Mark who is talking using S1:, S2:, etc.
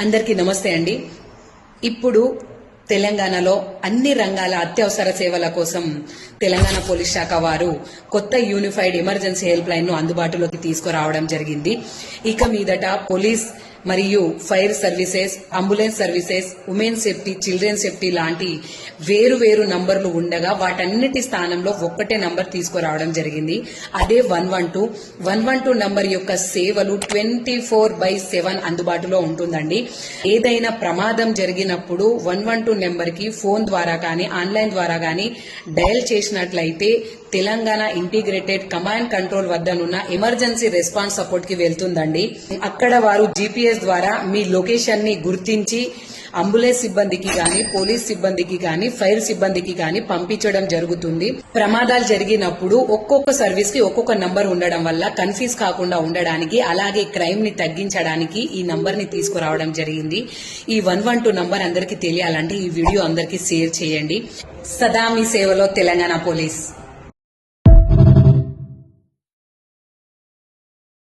S1: అందరికీ నమస్తే అండి. ఇప్పుడు తెలంగాణలో అన్ని రంగాల అత్యవసర సేవల కోసం తెలంగాణ పోలీస్ శాఖ వారు కొత్త యూనిఫైడ్ ఎమర్జెన్సీ హెల్ప్ లైన్ ను అందుబాటులోకి తీసుకురావడం జరిగింది. ఇక మీదట పోలీస్ మరియు fire services, ambulance services, women safety, children safety లాంటి వేరు నంబర్లు ఉండగా వాటన్నిటి స్థానంలో ఒక్కటే నంబర్ తీసుకురావడం జరిగింది. అదే 112. 112 నంబర్ యొక్క సేవలు 24/7 అందుబాటులో ఉంటుందండి. ఏదైనా ప్రమాదం జరిగినప్పుడు 112 నెంబర్ కి ఫోన్ ద్వారా కానీ ఆన్లైన్ ద్వారా కానీ డయల్ చేసినట్లయితే తెలంగాణ ఇంటిగ్రేటెడ్ కమాండ్ కంట్రోల్ వద్దనున్న ఎమర్జెన్సీ రెస్పాన్స్ సపోర్ట్ కి వెళ్తుందండి. అక్కడ వారు GPS ద్వారా మీ లొకేషన్ ని గుర్తించి అంబులెన్స్ సిబ్బందికి గాని, పోలీస్ సిబ్బందికి గాని, ఫైర్ సిబ్బందికి గాని పంపించడం జరుగుతుంది. ప్రమాదాలు జరిగినప్పుడు ఒక్కొక్క సర్వీస్ కి ఒక్కొక్క నంబర్ ఉండడం వల్ల కన్ఫ్యూజ్ కాకుండా ఉండడానికి, అలాగే క్రైమ్ ని తగ్గించడానికి ఈ నంబర్ ని తీసుకురావడం జరిగింది. ఈ 112 నంబర్ అందరికీ తెలియాలంటే ఈ వీడియో అందరికీ షేర్ చేయండి. సదా మీ సేవలో తెలంగాణ పోలీస్.